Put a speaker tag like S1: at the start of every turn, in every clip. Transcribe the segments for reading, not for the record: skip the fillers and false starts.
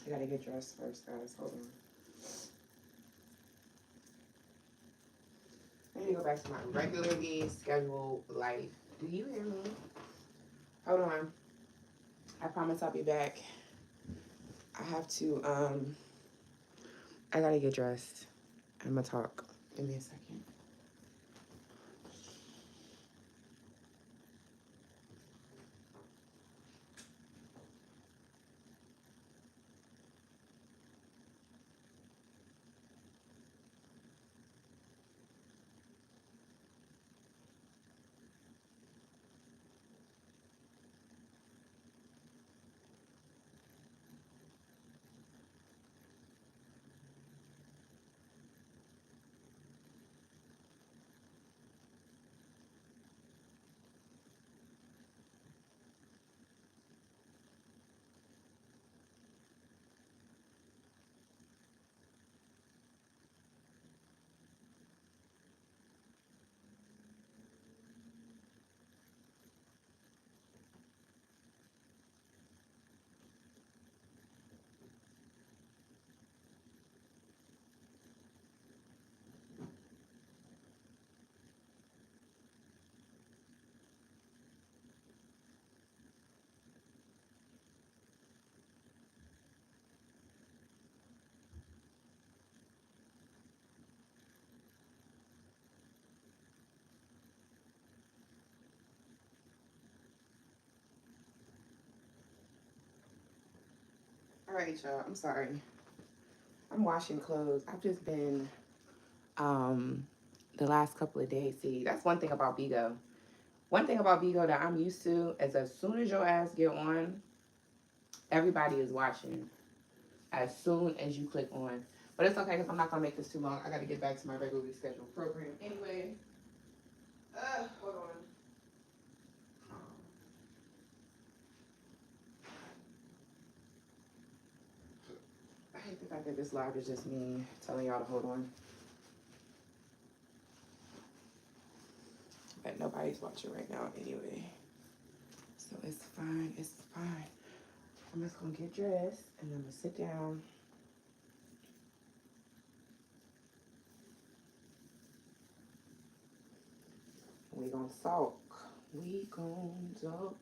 S1: I gotta get dressed first, guys. Hold on. I need to go back to my regularly scheduled life. Do you hear me? Hold on. I promise I'll be back. I have to, I gotta get dressed. I'm gonna talk. Give me a second. All right, y'all. I'm sorry. I'm washing clothes. I've just been, the last couple of days. See, that's one thing about bigo. One thing about bigo that I'm used to is as soon as your ass get on, everybody is watching. As soon as you click on. But it's okay because I'm not going to make this too long. I got to get back to my regularly scheduled program anyway. Hold on. I hate the fact that this live is just me telling y'all to hold on. But nobody's watching right now anyway. So it's fine. It's fine. I'm just going to get dressed and I'm going to sit down. We gonna talk. We gonna talk.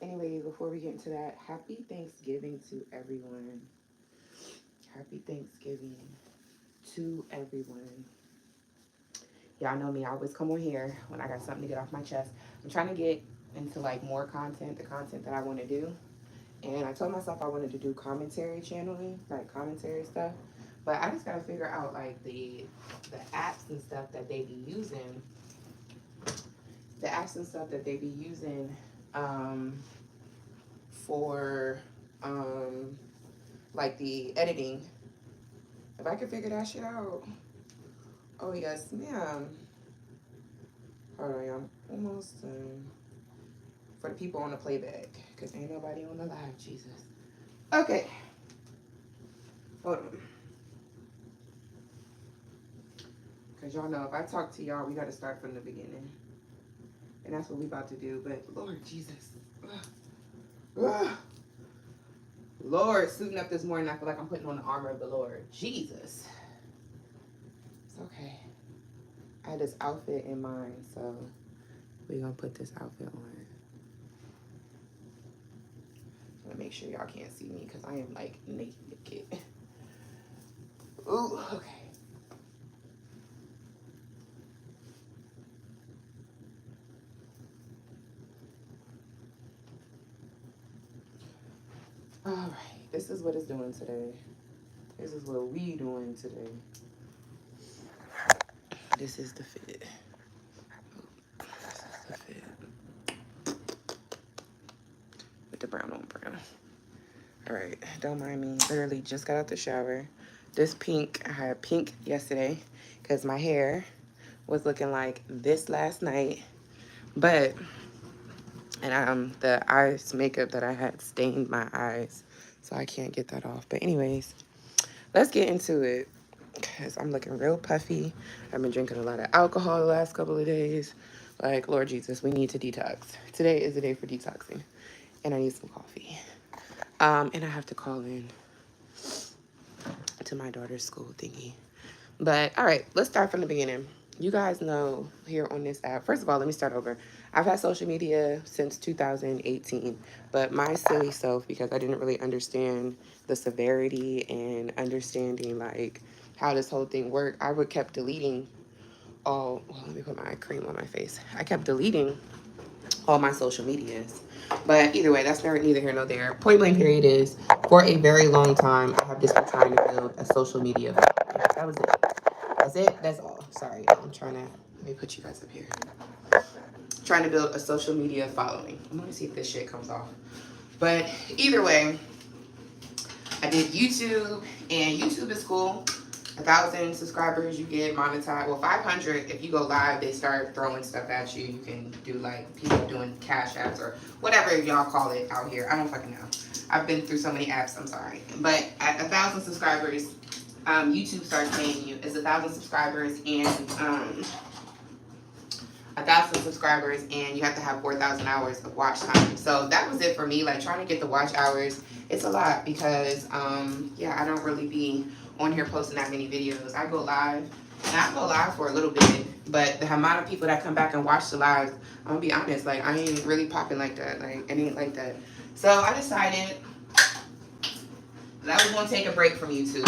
S1: Anyway, before we get into that, happy Thanksgiving to everyone. Happy Thanksgiving to everyone. Y'all know me, I always come on here when I got something to get off my chest. I'm trying to get into like more content, the content that I want to do. And I told myself I wanted to do commentary channeling, like commentary stuff. But I just gotta figure out like the apps and stuff that they be using. The apps and stuff that they be using for like the editing. If I could figure that shit out. Oh yes, ma'am. Hold on, y'all. Almost done. For the people on the playback, because ain't nobody on the live, Jesus. Okay. Hold on. Because y'all know if I talk to y'all, we got to start from the beginning. And that's what we about to do. But Lord Jesus. Ugh. Lord, suiting up this morning, I feel like I'm putting on the armor of the Lord. Jesus. It's okay. I had this outfit in mind, so we're going to put this outfit on. I'm going to make sure y'all can't see me because I am like naked. Ooh, okay. All right, this is what it's doing today. This is what we doing today. This is the fit. This is the fit. With the brown on brown. All right, don't mind me. Literally just got out the shower. This pink, I had pink yesterday because my hair was looking like this last night. But, and the eyes makeup that I had stained my eyes. So I can't get that off. But anyways, let's get into it. Because I'm looking real puffy. I've been drinking a lot of alcohol the last couple of days. Like, Lord Jesus, we need to detox. Today is the day for detoxing. And I need some coffee. And I have to call in to my daughter's school thingy. But all right, let's start from the beginning. You guys know here on this app, first of all, let me start over. I've had social media since 2018, but my silly self, because I didn't really understand the severity and understanding like how this whole thing worked, I would kept deleting all, well, let me put my cream on my face. I kept deleting all my social medias. But either way, that's neither here nor there. Point blank period is, for a very long time, I have just been trying to build a social media following. That was it. That's it. That's all. Sorry, I'm trying to, let me put you guys up here. Trying to build a social media following. I'm gonna see if this shit comes off. But either way, I did YouTube, and YouTube is cool. 1,000 subscribers, you get monetized. Well, 500, if you go live, they start throwing stuff at you. You can do like people doing cash apps or whatever y'all call it out here. I don't fucking know. I've been through so many apps, I'm sorry. But at 1,000 subscribers, YouTube starts paying you. It's 1,000 subscribers and 1,000 subscribers, and you have to have 4,000 hours of watch time. So that was it for me. Like trying to get the watch hours, it's a lot because yeah, I don't really be on here posting that many videos. I go live, and I go live for a little bit, but the amount of people that come back and watch the live, I'm gonna be honest, like I ain't really popping like that. Like it ain't like that. So I decided that I was gonna take a break from YouTube.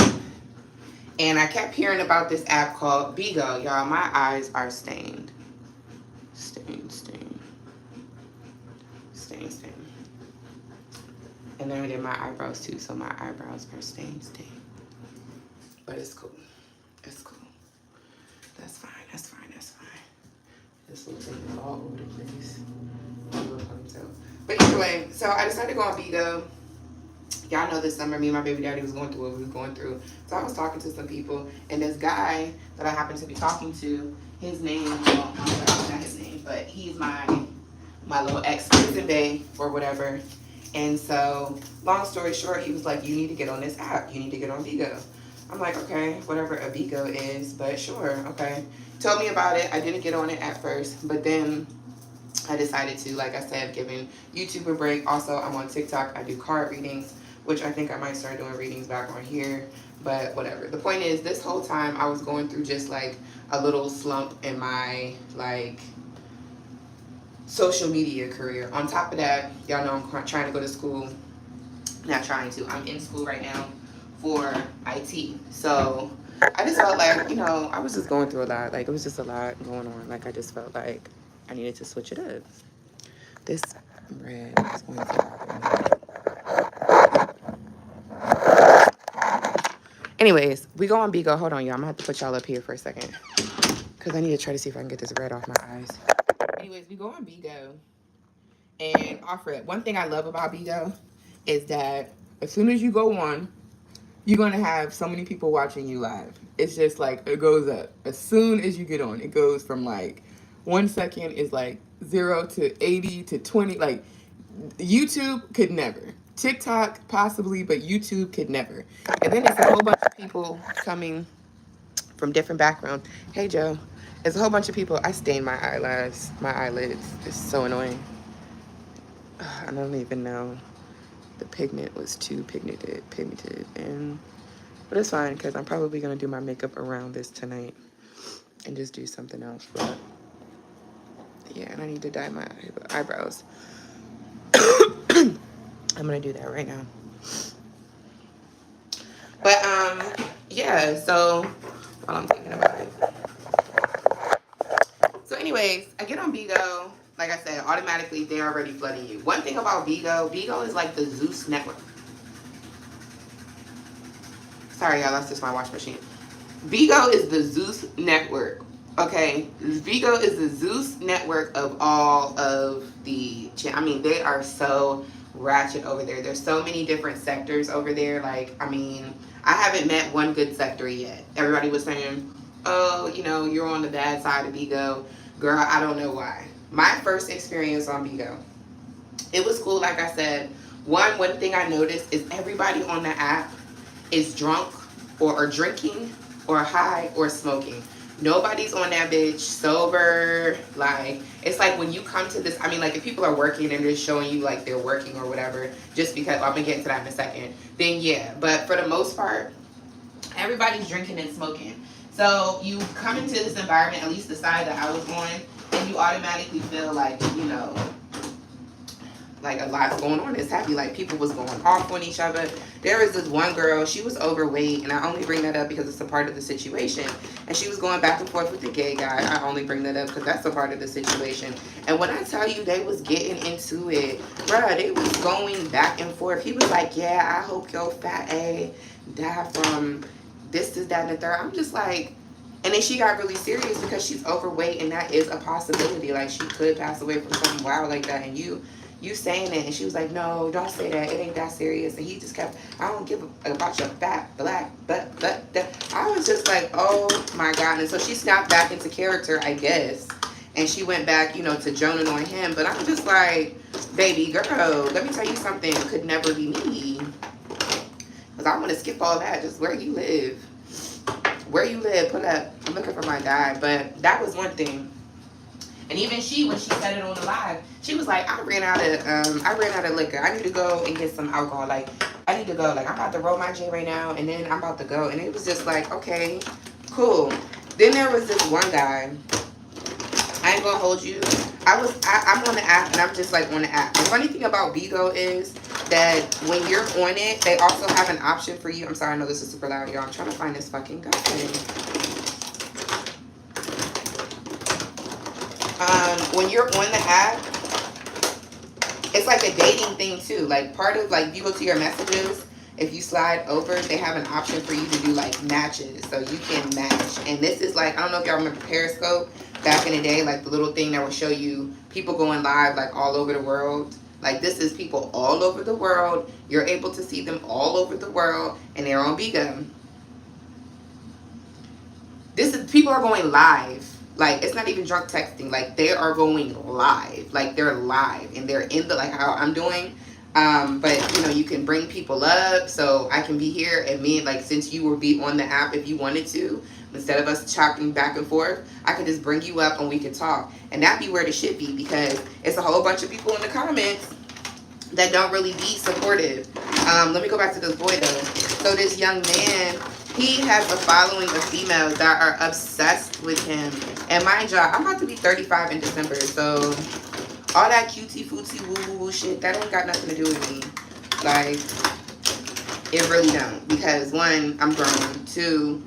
S1: And I kept hearing about this app called Bigo. Y'all, my eyes are stained. Stain. And then I did my eyebrows too, so my eyebrows are stained. But it's cool. It's cool. That's fine. This looks like it's all over the place. But anyway, so I decided to go on Bigo. Y'all know this summer, me and my baby daddy was going through what we was going through. So I was talking to some people, and this guy that I happened to be talking to, his name, well, not his name, but he's my little ex-prison bae or whatever. And so, long story short, he was like, you need to get on this app. You need to get on Bigo. I'm like, okay, whatever a Bigo is, but sure, okay. Told me about it. I didn't get on it at first, but then I decided to, like I said, giving YouTube a break. Also, I'm on TikTok. I do card readings, which I think I might start doing readings back on here, but whatever. The point is, this whole time I was going through just like a little slump in my like social media career. On top of that, y'all know I'm trying to go to school. Not trying to, I'm in school right now for IT. So I just felt like, you know, I was just going through a lot. Like it was just a lot going on. Like I just felt like I needed to switch it up. This red is going to bother me. Anyways, we go on Bigo. Hold on, y'all. I'm gonna have to put y'all up here for a second because I need to try to see if I can get this red off my eyes. Anyways, we go on Bigo and offer it. One thing I love about Bigo is that as soon as you go on, you're going to have so many people watching you live. It's just like, it goes up. As soon as you get on, it goes from like 1 second is like 0 to 80 to 20. Like, YouTube could never. TikTok possibly, but YouTube could never. And then it's a whole bunch of people coming from different backgrounds. Hey, Joe. There's a whole bunch of people. I stained my eyelids. It's so annoying. I don't even know. The pigment was too pigmented, but it's fine because I'm probably gonna do my makeup around this tonight and just do something else. But yeah, and I need to dye my eyebrows. I'm gonna do that right now. But yeah. So while I'm thinking about it. So anyways, I get on Bigo. Like I said, automatically they're already flooding you. One thing about Bigo is like the Zeus network. Sorry, y'all, that's just my wash machine. Bigo is the Zeus network. Okay, Bigo is the Zeus network of all of the. I mean, they are so ratchet over there. There's so many different sectors over there. Like, I mean, I haven't met one good sector yet. Everybody was saying, oh, you know, you're on the bad side of Bigo. Girl, I don't know why. My first experience on Bigo, it was cool. Like I said, one thing I noticed is everybody on the app is drunk or drinking or high or smoking. Nobody's on that bitch sober. Like, it's like when you come to this, I mean, like, if people are working and they're showing you like they're working or whatever, just because I'm gonna get into that in a second, then yeah. But for the most part, everybody's drinking and smoking. So you come into this environment, at least the side that I was on, and you automatically feel like a lot's going on. It's happy. Like people was going off on each other. There was this one girl, she was overweight, and I only bring that up because it's a part of the situation. And she was going back and forth with the gay guy. I only bring that up because that's a part of the situation. And when I tell you they was getting into it, bruh, they was going back and forth. He was like, yeah, I hope your fat A die from this, that, and the third. I'm just like, and then she got really serious because she's overweight, and that is a possibility. Like she could pass away from something wild like that, and you saying it, and she was like, no, don't say that, it ain't that serious. And he just kept, I don't give about your fat black but I was just like, oh my god. And so she snapped back into character, I guess, and she went back, you know, to joning on him. But I'm just like, baby girl, let me tell you something, it could never be me, because I want to skip all that. Just where you live, pull up. I'm looking for my guy. But that was one thing. And even she, when she said it on the live, she was like, I ran out of liquor. I need to go and get some alcohol. Like, I need to go. Like, I'm about to roll my J right now, and then I'm about to go. And it was just like, okay, cool. Then there was this one guy. I ain't gonna hold you. I'm on the app, and I'm just like on the app. The funny thing about Bigo is that when you're on it, they also have an option for you. I'm sorry, I know this is super loud, y'all. I'm trying to find this fucking guy. When you're on the app, it's like a dating thing too. Like part of like you go to your messages, if you slide over, they have an option for you to do like matches, so you can match. And this is like, I don't know if y'all remember Periscope back in the day, like the little thing that would show you people going live like all over the world. Like this is people all over the world. You're able to see them all over the world, and they're on bigo. This is, people are going live. Like, it's not even drunk texting. Like, they are going live. Like, they're live. And they're in the, like, how I'm doing. But, you know, you can bring people up. So, I can be here. And me, like, since you will be on the app if you wanted to, instead of us chopping back and forth, I could just bring you up and we could talk. And that'd be where the shit be. Because it's a whole bunch of people in the comments that don't really be supportive. Let me go back to this boy, though. So, this young man, he has a following of females that are obsessed with him. And mind y'all, I'm about to be 35 in December, so all that cutie footie woo woo woo shit, that ain't got nothing to do with me. Like, it really don't. Because one, I'm grown. Two,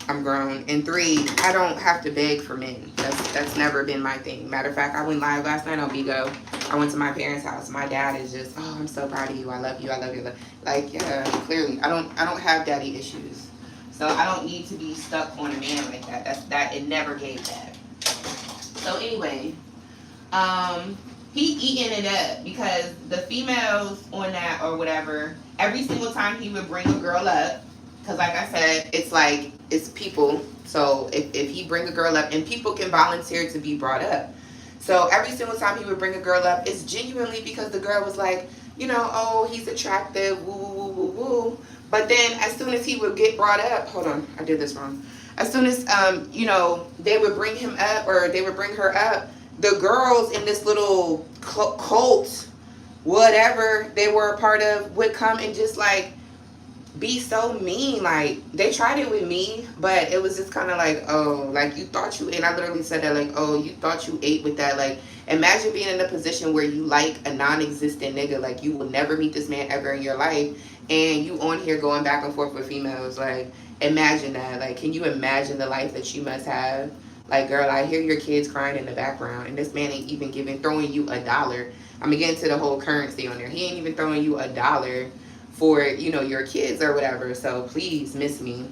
S1: I'm grown. And three, I don't have to beg for men. That's never been my thing. Matter of fact, I went live last night on Bigo. I went to my parents' house. My dad is just, oh, I'm so proud of you. I love you. I love you. Like, yeah, clearly, I don't have daddy issues. So I don't need to be stuck on a man like that. It never gave that. So anyway, he eating it up because the females on that or whatever, every single time he would bring a girl up, because like I said, it's like, it's people. So if he bring a girl up, and people can volunteer to be brought up. So every single time he would bring a girl up, it's genuinely because the girl was like, you know, oh, he's attractive, woo, woo, woo, woo, woo. But then as soon as he would get brought up, hold on, I did this wrong. As soon as, you know, they would bring him up or they would bring her up, the girls in this little cult, whatever they were a part of, would come and just like be so mean. Like, they tried it with me, but it was just kind of like, oh, like you thought you, and I literally said that, like, oh, you thought you ate with that. Like, imagine being in a position where you like a non-existent nigga, like you will never meet this man ever in your life, and you on here going back and forth with females. Like, imagine that. Like, can you imagine the life that you must have? Like, girl, I hear your kids crying in the background, and this man ain't even throwing you $1. I'm gonna get into the whole currency on there. He ain't even throwing you $1 for, you know, your kids or whatever. So please miss me.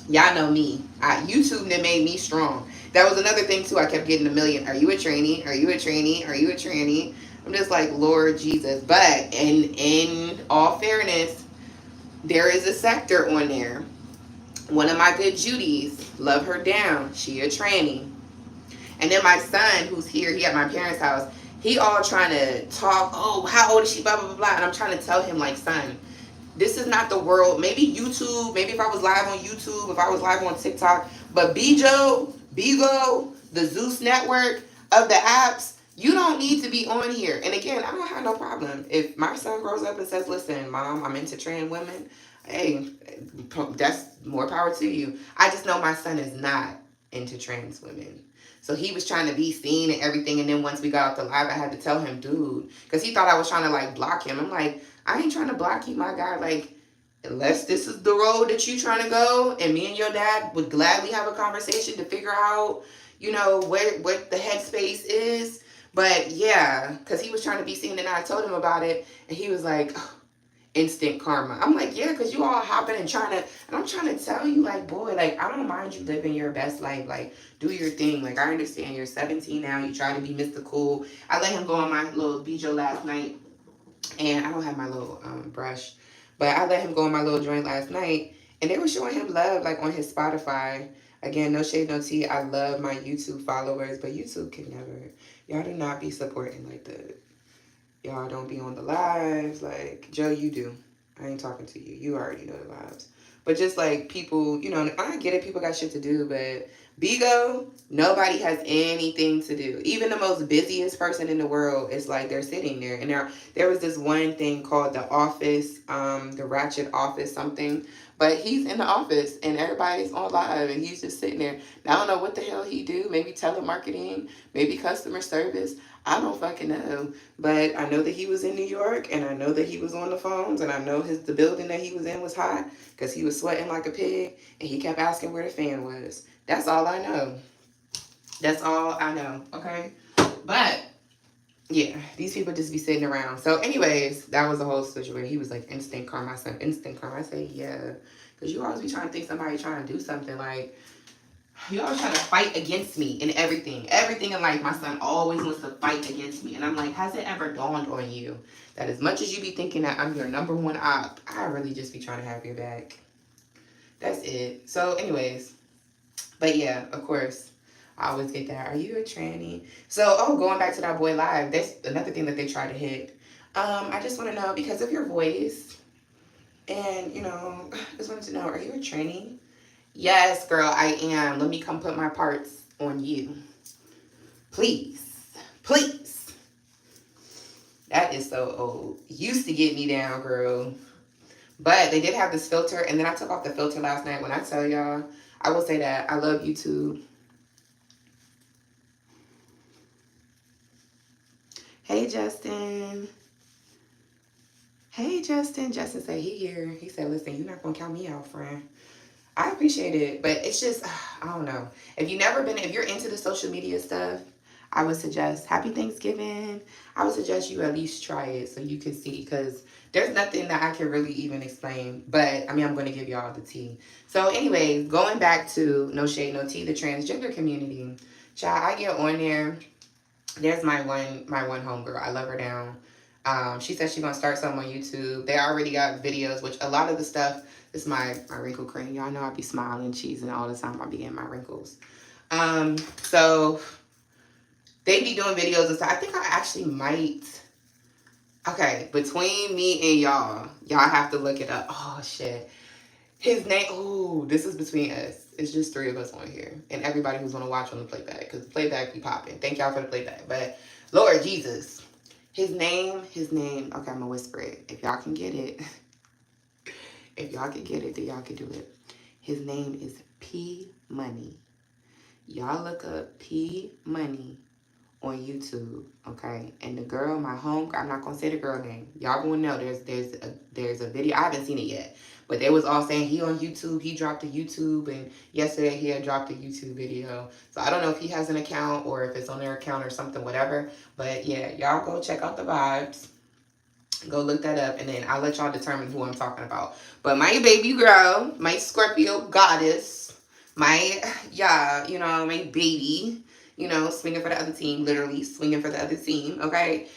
S1: Y'all know me. YouTube that made me strong. That was another thing too. I kept getting a million. Are you a tranny? Are you a tranny? Are you a tranny? I'm just like, Lord Jesus. But in all fairness, there is a sector on there. One of my good Judies, love her down. She a tranny. And then my son, who's here, he at my parents' house, he all trying to talk, oh, how old is she, blah, blah, blah, blah. And I'm trying to tell him, like, son, this is not the world. Maybe YouTube, maybe if I was live on YouTube, if I was live on TikTok, But bigo, the Zeus network of the apps, you don't need to be on here. And again, I don't have no problem if my son grows up and says, "Listen, mom, I'm into trans women." Hey, that's more power to you. I just know my son is not into trans women. So he was trying to be seen and everything. And then once we got off the live, I had to tell him, dude, because he thought I was trying to like block him. I'm like, I ain't trying to block you, my guy. Like, unless this is the road that you trying to go, and me and your dad would gladly have a conversation to figure out, what the headspace is. But yeah, because he was trying to be seen, and I told him about it, and he was like, "Oh, instant karma." I'm like, yeah, because you all hopping and trying to, and I'm trying to tell you, like, boy, like, I don't mind you living your best life, like, do your thing. Like, I understand you're 17 now, you try to be Mr. Cool. I let him go on my little bijo last night, and I don't have my little brush, but I let him go on my little joint last night, and they were showing him love, like, on his Spotify. Again, no shade, no tea. I love my YouTube followers, but YouTube can never, y'all do not be supporting like that. Y'all don't be on the lives. Like, Joe, you do. I ain't talking to you. You already know the lives. But just like people, I get it. People got shit to do, but Bigo, nobody has anything to do. Even the most busiest person in the world is like they're sitting there. And there was this one thing called the office, the Ratchet Office something. But he's in the office and everybody's on live and he's just sitting there. Now, I don't know what the hell he do. Maybe telemarketing, maybe customer service. I don't fucking know. But I know that he was in New York, and I know that he was on the phones, and I know the building that he was in was hot because he was sweating like a pig, and he kept asking where the fan was. That's all I know. That's all I know. Okay, but yeah, these people just be sitting around. So, anyways, that was the whole situation. He was like, instant karma. I said, instant karma. I said, yeah, because you always be trying to think somebody trying to do something like. You always trying to fight against me in everything. Everything in life, my son always wants to fight against me. And I'm like, has it ever dawned on you that as much as you be thinking that I'm your number one op, I really just be trying to have your back. That's it. So anyways, but yeah, of course, I always get that. Are you a tranny? So, going back to that boy live, that's another thing that they try to hit. I just want to know, because of your voice, and, I just wanted to know, are you a tranny? Yes, girl, I am. Let me come put my parts on you. Please. Please. That is so old. Used to get me down, girl. But they did have this filter, and then I took off the filter last night. When I tell y'all, I will say that I love YouTube. Hey, Justin. Hey, Justin. Justin said he here. He said, listen, you're not going to count me out, friend. I appreciate it, but it's just, I don't know. If you're into the social media stuff, I would suggest Happy Thanksgiving. I would suggest you at least try it so you can see, because there's nothing that I can really even explain, but I'm going to give y'all the tea. So anyways, going back to No Shade, No Tea, the transgender community. Child, I get on there. There's my one homegirl. I love her down. She said she's going to start something on YouTube. They already got videos, which a lot of the stuff, this is my wrinkle cream. Y'all know I be smiling, cheesing all the time. I be getting my wrinkles. So they be doing videos and stuff. I think I actually might. Okay, between me and y'all have to look it up. Oh shit, his name. Oh, this is between us. It's just 3 of us on here, and everybody who's gonna watch on the playback, because the playback be popping. Thank y'all for the playback. But Lord Jesus, his name. Okay, I'm gonna whisper it. If y'all can get it. If y'all can get it, then y'all can do it. His name is P Money. Y'all look up P Money on YouTube, okay? And the girl, my home, I'm not gonna say the girl name. Y'all gonna know there's a video. I haven't seen it yet, but they was all saying he on YouTube. He dropped a YouTube, and yesterday he had dropped a YouTube video. So I don't know if he has an account or if it's on their account or something, whatever. But yeah, y'all go check out the vibes. Go look that up, and then I'll let y'all determine who I'm talking about. But my baby girl, my Scorpio goddess, my baby, swinging for the other team, literally swinging for the other team, okay?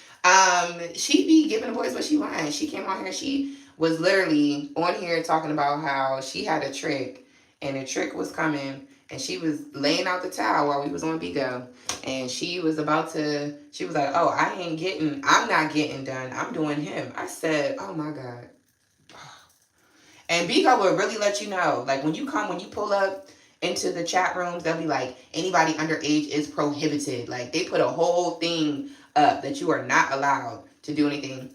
S1: She be giving the boys what she wants. She came on here, she was literally on here talking about how she had a trick, and the trick was coming, and she was laying out the towel while we was on Bigo. And she was like, oh, I'm not getting done. I'm doing him. I said, oh my God. And Bigo will really let you know. Like when you pull up into the chat rooms, they'll be like, anybody underage is prohibited. Like, they put a whole thing up that you are not allowed to do anything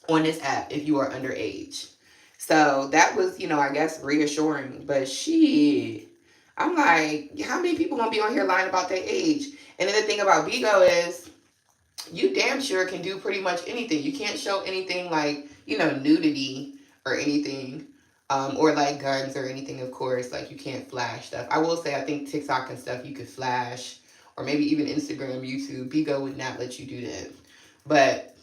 S1: on this app if you are underage. So that was, I guess reassuring. But shit, I'm like, how many people gonna be on here lying about their age? And then the thing about bigo is, you damn sure can do pretty much anything. You can't show anything like, nudity or anything, or like guns or anything, of course. Like, you can't flash stuff. I will say, I think TikTok and stuff you could flash, or maybe even Instagram, YouTube. Bigo would not let you do that. But